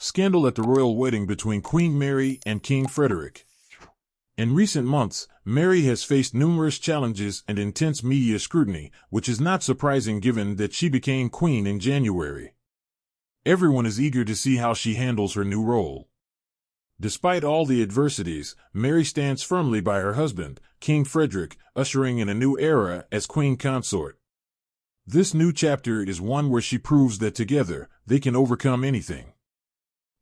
Scandal at the royal wedding between Queen Mary and King Frederick. In recent months, Mary has faced numerous challenges and intense media scrutiny, which is not surprising given that she became queen in January. Everyone is eager to see how she handles her new role. Despite all the adversities, Mary stands firmly by her husband, King Frederick, ushering in a new era as queen consort. This new chapter is one where she proves that together, they can overcome anything.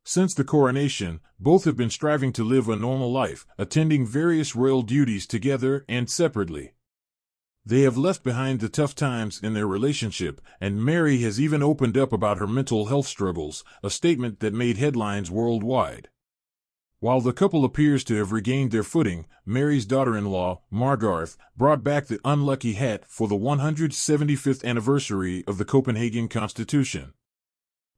Since the coronation, both have been striving to live a normal life, attending various royal duties together and separately. They have left behind the tough times in their relationship, and Mary has even opened up about her mental health struggles, a statement that made headlines worldwide. While the couple appears to have regained their footing, Mary's daughter-in-law, Margarth, brought back the unlucky hat for the 175th anniversary of the Copenhagen Constitution.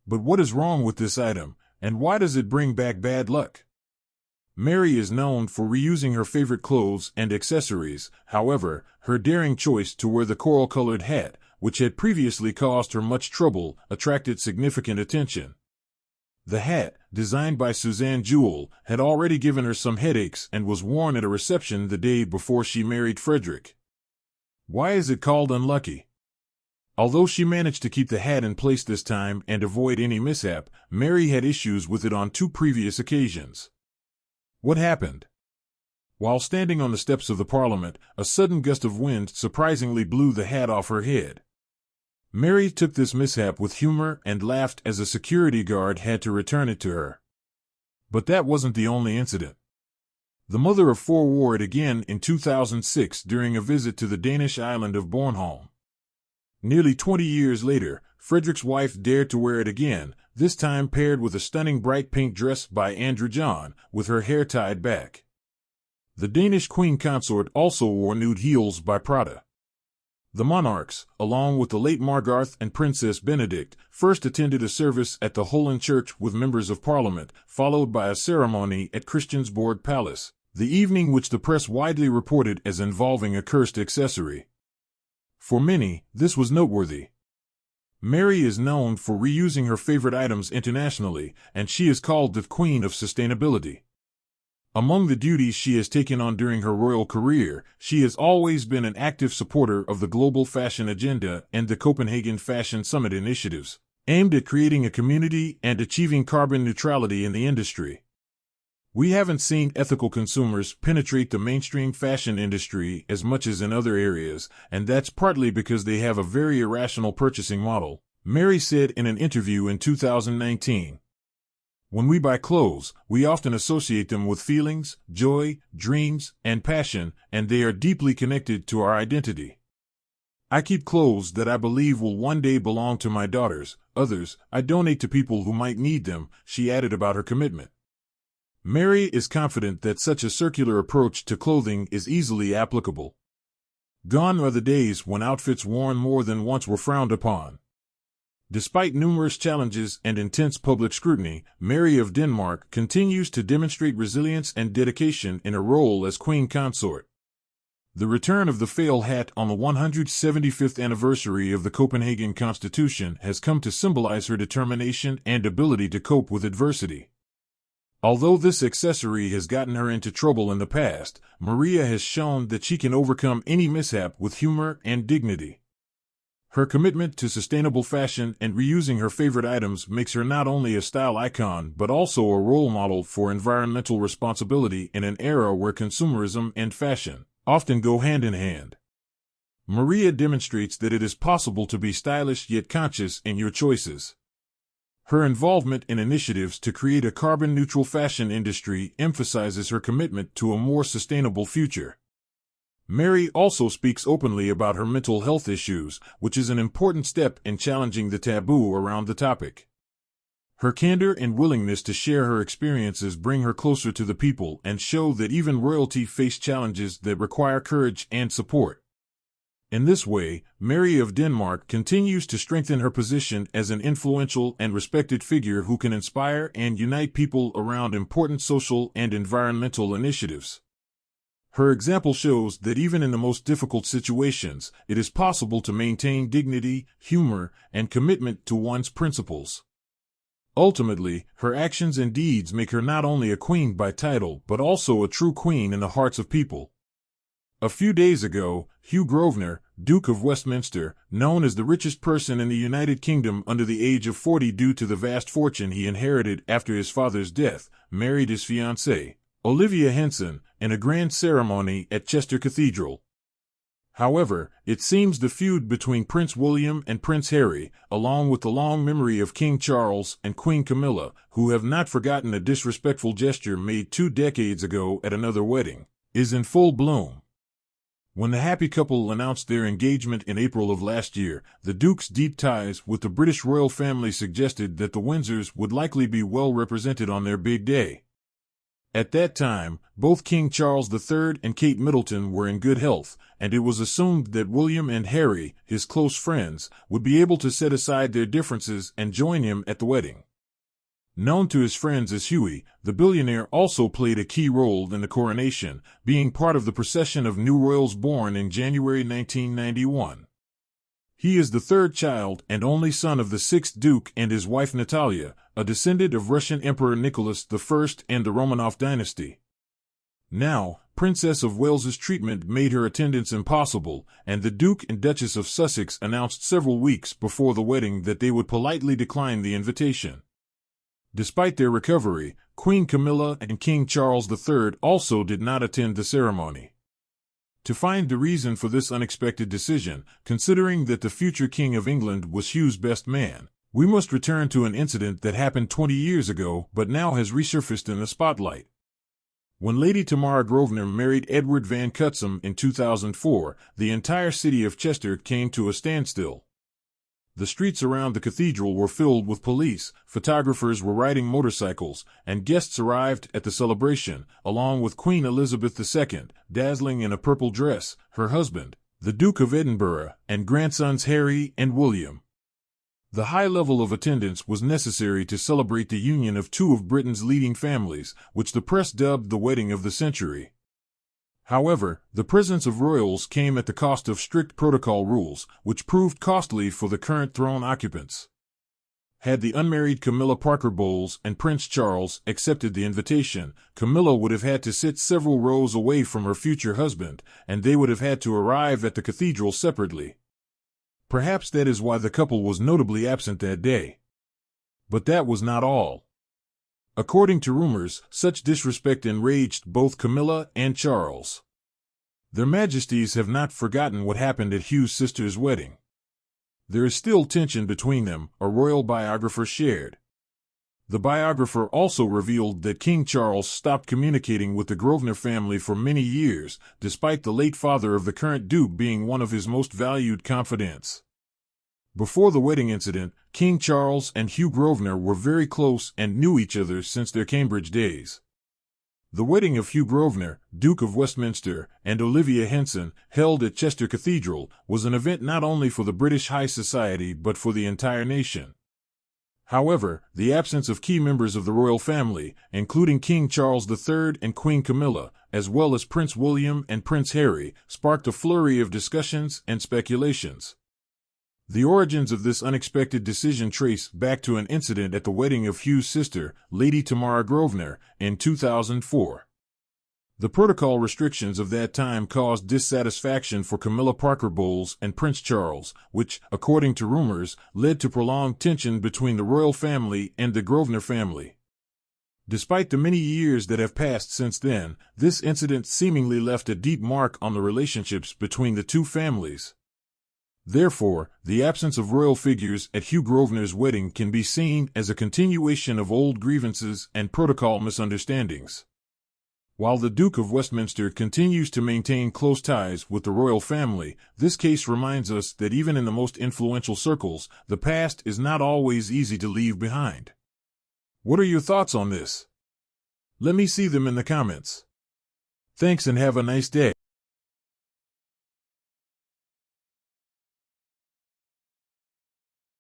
But what is wrong with this item, and why does it bring back bad luck? Mary is known for reusing her favorite clothes and accessories. However, her daring choice to wear the coral-colored hat, which had previously caused her much trouble, attracted significant attention. The hat, designed by Suzanne Juel, had already given her some headaches and was worn at a reception the day before she married Frederick. Why is it called unlucky? Although she managed to keep the hat in place this time and avoid any mishap, Mary had issues with it on 2 previous occasions. What happened? While standing on the steps of the Parliament, a sudden gust of wind surprisingly blew the hat off her head. Mary took this mishap with humor and laughed as a security guard had to return it to her. But that wasn't the only incident. The mother of 4 wore it again in 2006 during a visit to the Danish island of Bornholm. Nearly 20 years later, Frederick's wife dared to wear it again, this time paired with a stunning bright pink dress by Andrew Gian, with her hair tied back. The Danish Queen consort also wore nude heels by Prada. The monarchs, along with the late Margarth and Princess Benedict, first attended a service at the Holan church with members of Parliament, followed by a ceremony at Christiansborg Palace, the evening which the press widely reported as involving a cursed accessory. For many, this was noteworthy. Mary is known for reusing her favorite items internationally, and she is called the Queen of Sustainability. Among the duties she has taken on during her royal career, she has always been an active supporter of the global fashion agenda and the Copenhagen Fashion Summit initiatives, aimed at creating a community and achieving carbon neutrality in the industry. We haven't seen ethical consumers penetrate the mainstream fashion industry as much as in other areas, and that's partly because they have a very irrational purchasing model, Mary said in an interview in 2019. When we buy clothes, we often associate them with feelings, joy, dreams, and passion, and they are deeply connected to our identity. I keep clothes that I believe will one day belong to my daughters, others I donate to people who might need them, she added about her commitment. Mary is confident that such a circular approach to clothing is easily applicable. Gone are the days when outfits worn more than once were frowned upon. Despite numerous challenges and intense public scrutiny, Mary of Denmark continues to demonstrate resilience and dedication in her role as queen consort. The return of the fail hat on the 175th anniversary of the Copenhagen Constitution has come to symbolize her determination and ability to cope with adversity. Although this accessory has gotten her into trouble in the past, Maria has shown that she can overcome any mishap with humor and dignity. Her commitment to sustainable fashion and reusing her favorite items makes her not only a style icon but also a role model for environmental responsibility in an era where consumerism and fashion often go hand in hand. Maria demonstrates that it is possible to be stylish yet conscious in your choices. Her involvement in initiatives to create a carbon-neutral fashion industry emphasizes her commitment to a more sustainable future. Mary also speaks openly about her mental health issues, which is an important step in challenging the taboo around the topic. Her candor and willingness to share her experiences bring her closer to the people and show that even royalty face challenges that require courage and support. In this way, Mary of Denmark continues to strengthen her position as an influential and respected figure who can inspire and unite people around important social and environmental initiatives. Her example shows that even in the most difficult situations, it is possible to maintain dignity, humor, and commitment to one's principles. Ultimately, her actions and deeds make her not only a queen by title but also a true queen in the hearts of people. A few days ago, Hugh Grosvenor, Duke of Westminster, known as the richest person in the United Kingdom under the age of 40 due to the vast fortune he inherited after his father's death, married his fiancée, Olivia Henson, in a grand ceremony at Chester Cathedral. However, it seems the feud between Prince William and Prince Harry, along with the long memory of King Charles and Queen Camilla, who have not forgotten a disrespectful gesture made 2 decades ago at another wedding, is in full bloom. When the happy couple announced their engagement in April of last year, the Duke's deep ties with the British royal family suggested that the Windsors would likely be well represented on their big day. At that time, both King Charles III and Kate Middleton were in good health, and it was assumed that William and Harry, his close friends, would be able to set aside their differences and join him at the wedding. Known to his friends as Hughie, the billionaire also played a key role in the coronation, being part of the procession of new royals born in January 1991. He is the third child and only son of the 6th Duke and his wife Natalia, a descendant of Russian Emperor Nicholas I and the Romanov dynasty. Now, Princess of Wales's treatment made her attendance impossible, and the Duke and Duchess of Sussex announced several weeks before the wedding that they would politely decline the invitation. Despite their recovery, Queen Camilla and King Charles III also did not attend the ceremony. To find the reason for this unexpected decision, considering that the future King of England was Hugh's best man, we must return to an incident that happened 20 years ago but now has resurfaced in the spotlight. When Lady Tamara Grosvenor married Edward Van Cutsem in 2004, the entire city of Chester came to a standstill. The streets around the cathedral were filled with police, photographers were riding motorcycles, and guests arrived at the celebration, along with Queen Elizabeth II, dazzling in a purple dress, her husband, the Duke of Edinburgh, and grandsons Harry and William. The high level of attendance was necessary to celebrate the union of 2 of Britain's leading families, which the press dubbed the wedding of the century. However, the presence of royals came at the cost of strict protocol rules, which proved costly for the current throne occupants. Had the unmarried Camilla Parker Bowles and Prince Charles accepted the invitation, Camilla would have had to sit several rows away from her future husband, and they would have had to arrive at the cathedral separately. Perhaps that is why the couple was notably absent that day. But that was not all. According to rumors, such disrespect enraged both Camilla and Charles. Their Majesties have not forgotten what happened at Hugh's sister's wedding. There is still tension between them, a royal biographer shared. The biographer also revealed that King Charles stopped communicating with the Grosvenor family for many years, despite the late father of the current Duke being one of his most valued confidants. Before the wedding incident, King Charles and Hugh Grosvenor were very close and knew each other since their Cambridge days. The wedding of Hugh Grosvenor, Duke of Westminster, and Olivia Henson, held at Chester Cathedral, was an event not only for the British high society but for the entire nation. However, the absence of key members of the royal family, including King Charles III and Queen Camilla, as well as Prince William and Prince Harry, sparked a flurry of discussions and speculations. The origins of this unexpected decision trace back to an incident at the wedding of Hugh's sister, Lady Tamara Grosvenor, in 2004. The protocol restrictions of that time caused dissatisfaction for Camilla Parker Bowles and Prince Charles, which, according to rumors, led to prolonged tension between the royal family and the Grosvenor family. Despite the many years that have passed since then, this incident seemingly left a deep mark on the relationships between the two families. Therefore, the absence of royal figures at Hugh Grosvenor's wedding can be seen as a continuation of old grievances and protocol misunderstandings. While the Duke of Westminster continues to maintain close ties with the royal family, this case reminds us that even in the most influential circles, the past is not always easy to leave behind. What are your thoughts on this? Let me see them in the comments. Thanks and have a nice day.